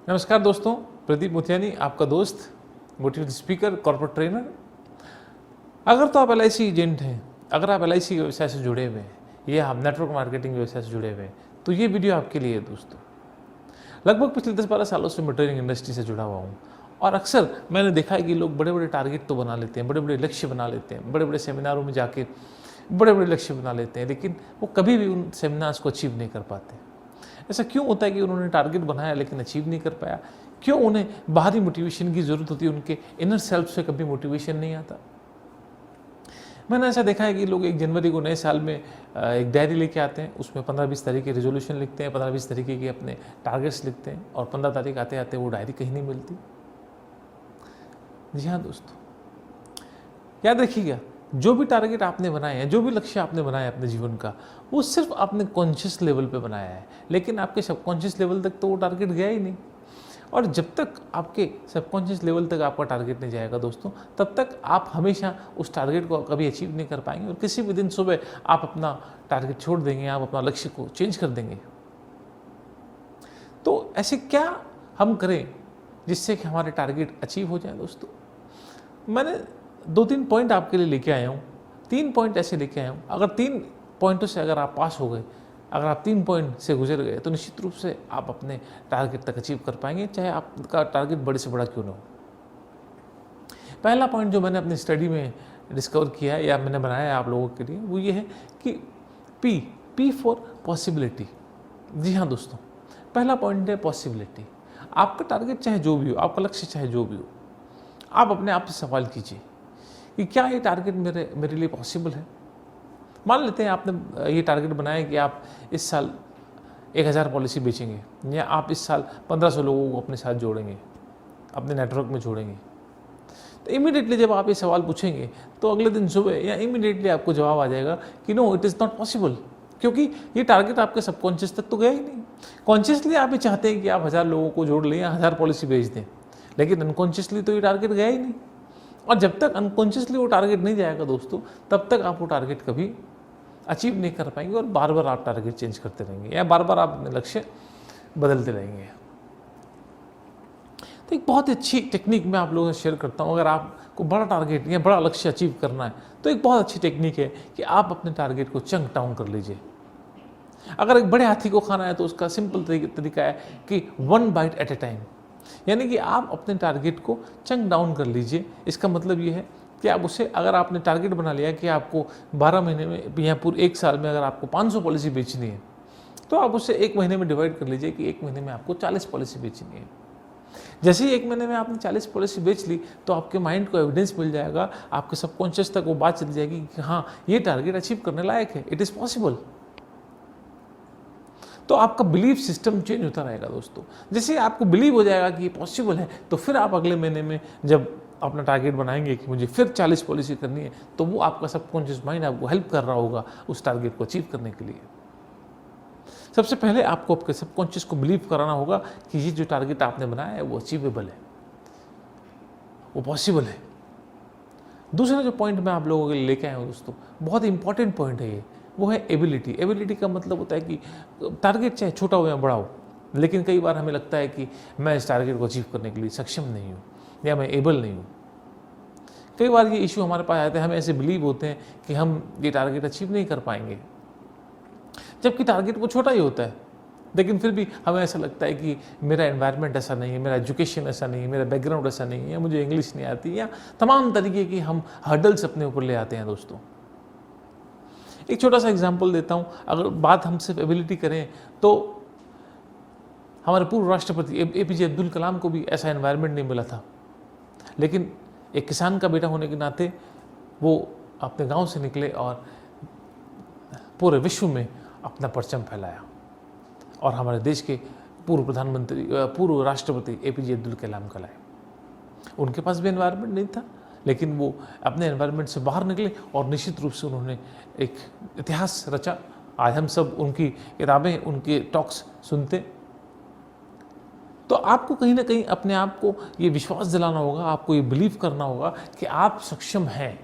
नमस्कार दोस्तों, प्रदीप मुथियानी आपका दोस्त, मोटिवेशनल स्पीकर, कॉर्पोरेट ट्रेनर। अगर तो आप एलआईसी एजेंट हैं, अगर आप एलआईसी व्यवसाय से जुड़े हुए हैं या आप नेटवर्क मार्केटिंग व्यवसाय से जुड़े हुए हैं, तो ये वीडियो आपके लिए है दोस्तों। लगभग पिछले 10-12 सालों से मैं ट्रेनिंग इंडस्ट्री से जुड़ा हुआ हूँ और अक्सर मैंने देखा है कि लोग बड़े बड़े टारगेट तो बना लेते हैं, बड़े बड़े लक्ष्य बना लेते हैं, बड़े बड़े सेमिनारों में जाके बड़े बड़े लक्ष्य बना लेते हैं, लेकिन वो कभी भी उन सेमिनार्स को अचीव नहीं कर पाते। ऐसा क्यों होता है कि उन्होंने टारगेट बनाया लेकिन अचीव नहीं कर पाया? क्यों उन्हें बाहरी मोटिवेशन की ज़रूरत होती है, उनके इनर सेल्फ से कभी मोटिवेशन नहीं आता? मैंने ऐसा देखा है कि लोग 1 जनवरी को नए साल में एक डायरी लेके आते हैं, उसमें 15-20 तरह के रेजोल्यूशन लिखते हैं, 15-20 तरीके के अपने टारगेट्स लिखते हैं और 15 तारीख आते आते वो डायरी कहीं नहीं मिलती। जी हाँ दोस्तों, याद रखिएगा, जो भी टारगेट आपने बनाए हैं, जो भी लक्ष्य आपने बनाया है अपने जीवन का, वो सिर्फ आपने कॉन्शियस लेवल पे बनाया है, लेकिन आपके सबकॉन्शियस लेवल तक तो वो टारगेट गया ही नहीं। और जब तक आपके सबकॉन्शियस लेवल तक आपका टारगेट नहीं जाएगा दोस्तों, तब तक आप हमेशा उस टारगेट को कभी अचीव नहीं कर पाएंगे और किसी भी दिन सुबह आप अपना टारगेट छोड़ देंगे, आप अपना लक्ष्य को चेंज कर देंगे। तो ऐसे क्या हम करें जिससे कि हमारे टारगेट अचीव हो जाए दोस्तों? मैंने 2-3 पॉइंट आपके लिए लेके आया हूँ। 3 पॉइंट ऐसे लेके आया हूँ, अगर 3 पॉइंटों से अगर आप पास हो गए, अगर आप 3 पॉइंट से गुजर गए, तो निश्चित रूप से आप अपने टारगेट तक अचीव कर पाएंगे, चाहे आपका टारगेट बड़े से बड़ा क्यों ना हो। पहला पॉइंट जो मैंने अपनी स्टडी में डिस्कवर किया है या मैंने बनाया है आप लोगों के लिए, वो ये है कि पी फॉर पॉसिबिलिटी। जी हाँ दोस्तों, पहला पॉइंट है पॉसिबिलिटी। आपका टारगेट चाहे जो भी हो, आपका लक्ष्य चाहे जो भी हो, आप अपने आप से सवाल कीजिए कि क्या ये टारगेट मेरे लिए पॉसिबल है। मान लेते हैं आपने ये टारगेट बनाया कि आप इस साल 1000 पॉलिसी बेचेंगे या आप इस साल 1500 लोगों को अपने साथ जोड़ेंगे, अपने नेटवर्क में जोड़ेंगे। तो इमीडिएटली जब आप ये सवाल पूछेंगे तो अगले दिन सुबह या इमीडिएटली आपको जवाब आ जाएगा कि no, it is not possible, क्योंकि ये टारगेट आपके सबकॉन्शियस तक तो गया ही नहीं। कॉन्शियसली आप ये चाहते हैं कि आप 1000 लोगों को जोड़ लें या 1000 पॉलिसी बेच दें, लेकिन अनकॉन्शियसली तो ये टारगेट गया ही नहीं। और जब तक अनकॉन्शियसली वो टारगेट नहीं जाएगा दोस्तों, तब तक आप वो टारगेट कभी अचीव नहीं कर पाएंगे और बार बार आप टारगेट चेंज करते रहेंगे या बार बार आप अपने लक्ष्य बदलते रहेंगे। तो एक बहुत अच्छी टेक्निक मैं आप लोगों से शेयर करता हूँ। अगर आपको बड़ा टारगेट या बड़ा लक्ष्य अचीव करना है, तो एक बहुत अच्छी टेक्निक है कि आप अपने टारगेट को चंक डाउन कर लीजिए। अगर एक बड़े हाथी को खाना है तो उसका सिंपल तरीका है कि 1 बाइट एट ए टाइम, यानी कि आप अपने टारगेट को चंक डाउन कर लीजिए। इसका मतलब ये है कि आप उसे, अगर आपने टारगेट बना लिया कि आपको 12 महीने में या पूरे 1 साल में अगर आपको 500 पॉलिसी बेचनी है, तो आप उसे 1 महीने में डिवाइड कर लीजिए कि 1 महीने में आपको 40 पॉलिसी बेचनी है। जैसे ही 1 महीने में आपने 40 पॉलिसी बेच ली, तो आपके माइंड को एविडेंस मिल जाएगा, आपके सबकॉन्शियस तक वो बात चली जाएगी कि हाँ, ये टारगेट अचीव करने लायक है, इट इज़ पॉसिबल। तो आपका बिलीफ सिस्टम चेंज होता रहेगा दोस्तों। जैसे आपको बिलीव हो जाएगा कि ये पॉसिबल है, तो फिर आप अगले महीने में जब अपना टारगेट बनाएंगे कि मुझे फिर 40 पॉलिसी करनी है, तो वो आपका सबकॉन्शियस माइंड आपको हेल्प कर रहा होगा उस टारगेट को अचीव करने के लिए। सबसे पहले आपको आपके सबकॉन्शियस को बिलीव कराना होगा कि ये जो टारगेट आपने बनाया है वो अचीवेबल है, वो पॉसिबल है। दूसरा जो पॉइंट मैं आप लोगों के लिए लेके आया हूँ दोस्तों, बहुत इंपॉर्टेंट पॉइंट है ये, वो है एबिलिटी। एबिलिटी का मतलब होता है कि टारगेट चाहे छोटा हो या बड़ा हो, लेकिन कई बार हमें लगता है कि मैं इस टारगेट को अचीव करने के लिए सक्षम नहीं हूँ या मैं एबल नहीं हूँ। कई बार ये इशू हमारे पास आते हैं, हमें ऐसे बिलीव होते हैं कि हम ये टारगेट अचीव नहीं कर पाएंगे, जबकि टारगेट वो छोटा ही होता है, लेकिन फिर भी हमें ऐसा लगता है कि मेरा एनवायरनमेंट ऐसा नहीं है, मेरा एजुकेशन ऐसा नहीं है, मेरा बैकग्राउंड ऐसा नहीं है, मुझे इंग्लिश नहीं आती, या तमाम तरीके की हम हर्डल्स अपने ऊपर ले आते हैं दोस्तों। एक छोटा सा एग्जांपल देता हूँ। अगर बात हम सिर्फ एबिलिटी करें, तो हमारे पूर्व राष्ट्रपति एपीजे अब्दुल कलाम को भी ऐसा एनवायरनमेंट नहीं मिला था, लेकिन एक किसान का बेटा होने के नाते वो अपने गांव से निकले और पूरे विश्व में अपना परचम फैलाया और हमारे देश के पूर्व राष्ट्रपति एपीजे अब्दुल कलाम कहलाए। उनके पास भी एनवायरनमेंट नहीं था, लेकिन वो अपने एनवायरनमेंट से बाहर निकले और निश्चित रूप से उन्होंने एक इतिहास रचा। आज हम सब उनकी किताबें, उनके टॉक्स सुनते। तो आपको कहीं ना कहीं अपने आप को ये विश्वास दिलाना होगा, आपको ये बिलीव करना होगा कि आप सक्षम हैं।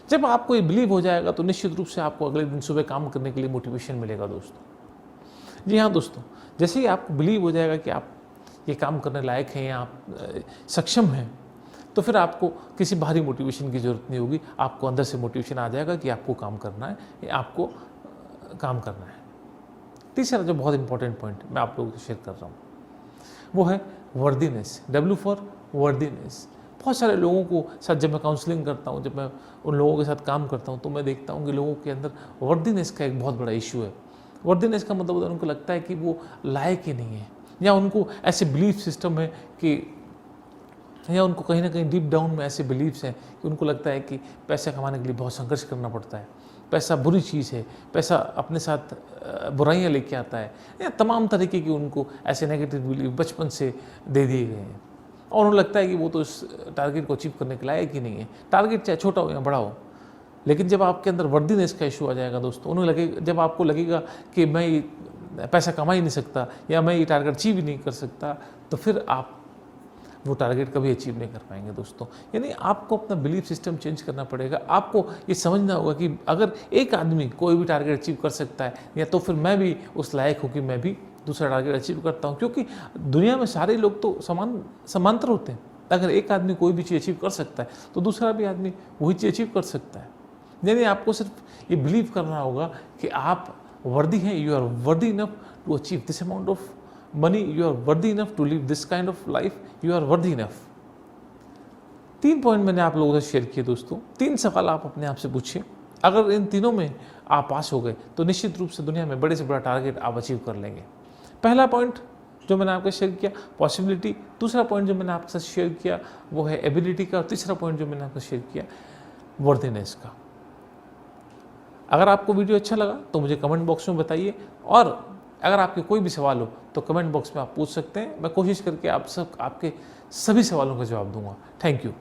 जब आपको ये बिलीव हो जाएगा तो निश्चित रूप से आपको अगले दिन सुबह काम करने के लिए मोटिवेशन मिलेगा दोस्तों। जी हाँ दोस्तों, जैसे ही आपको बिलीव हो जाएगा कि आप ये काम करने लायक हैं या आप सक्षम हैं, तो फिर आपको किसी बाहरी मोटिवेशन की ज़रूरत नहीं होगी, आपको अंदर से मोटिवेशन आ जाएगा कि आपको काम करना है, या आपको काम करना है। तीसरा जो बहुत इंपॉर्टेंट पॉइंट मैं आप लोगों से शेयर कर रहा हूँ वो है वर्दीनेस। W for worthiness. बहुत सारे लोगों को साथ जब मैं काउंसलिंग करता हूँ, जब मैं उन लोगों के साथ काम करता हूँ, तो मैं देखता हूँ कि लोगों के अंदर वर्दीनेस का एक बहुत बड़ा इशू है। वर्दीनेस का मतलब उनको लगता है कि वो लायक ही नहीं है, या उनको ऐसे बिलीफ सिस्टम है कि, या उनको कहीं ना कहीं डीप डाउन में ऐसे बिलीव्स हैं कि उनको लगता है कि पैसा कमाने के लिए बहुत संघर्ष करना पड़ता है, पैसा बुरी चीज़ है, पैसा अपने साथ बुराइयां लेके आता है, या तमाम तरीके की उनको ऐसे नेगेटिव बिलीव बचपन से दे दिए गए हैं, और उन्हें लगता है कि वो तो इस टारगेट को अचीव करने के लायक ही नहीं है, टारगेट चाहे छोटा हो या बड़ा हो। लेकिन जब आपके अंदर वर्दीनेस का इशू आ जाएगा दोस्तों, उन्हें लगेगा, जब आपको लगेगा कि मैं ये पैसा कमा ही नहीं सकता या मैं ये टारगेट अचीव ही नहीं कर सकता, तो फिर आप वो टारगेट कभी अचीव नहीं कर पाएंगे दोस्तों। यानी आपको अपना बिलीफ सिस्टम चेंज करना पड़ेगा। आपको ये समझना होगा कि अगर एक आदमी कोई भी टारगेट अचीव कर सकता है, या तो फिर मैं भी उस लायक हूँ कि मैं भी दूसरा टारगेट अचीव करता हूँ, क्योंकि दुनिया में सारे लोग तो समांतर होते हैं। अगर एक आदमी कोई भी चीज़ अचीव कर सकता है तो दूसरा भी आदमी वही चीज़ अचीव कर सकता है। यानी आपको सिर्फ ये बिलीव करना होगा कि आप वर्दी हैं, you are worthy enough to achieve this amount of money, you are worthy enough to live this kind of life, you are worthy enough. 3 point मैंने आप लोगों से शेयर किए दोस्तों। 3 सवाल आप अपने आप से पूछिए। अगर इन तीनों में आप पास हो गए तो निश्चित रूप से दुनिया में बड़े से बड़ा टारगेट आप अचीव कर लेंगे। पहला पॉइंट जो मैंने आपके शेयर किया पॉसिबिलिटी, दूसरा पॉइंट जो मैंने आपके साथ शेयर किया वो है एबिलिटी का, और तीसरा पॉइंट जो मैंने आपको शेयर किया वर्दीनेस का। अगर आपको वीडियो अच्छा लगा तो मुझे कमेंट बॉक्स में बताइए, और अगर आपके कोई भी सवाल हो तो कमेंट बॉक्स में आप पूछ सकते हैं। मैं कोशिश करके आपके सभी सवालों का जवाब दूंगा। Thank you.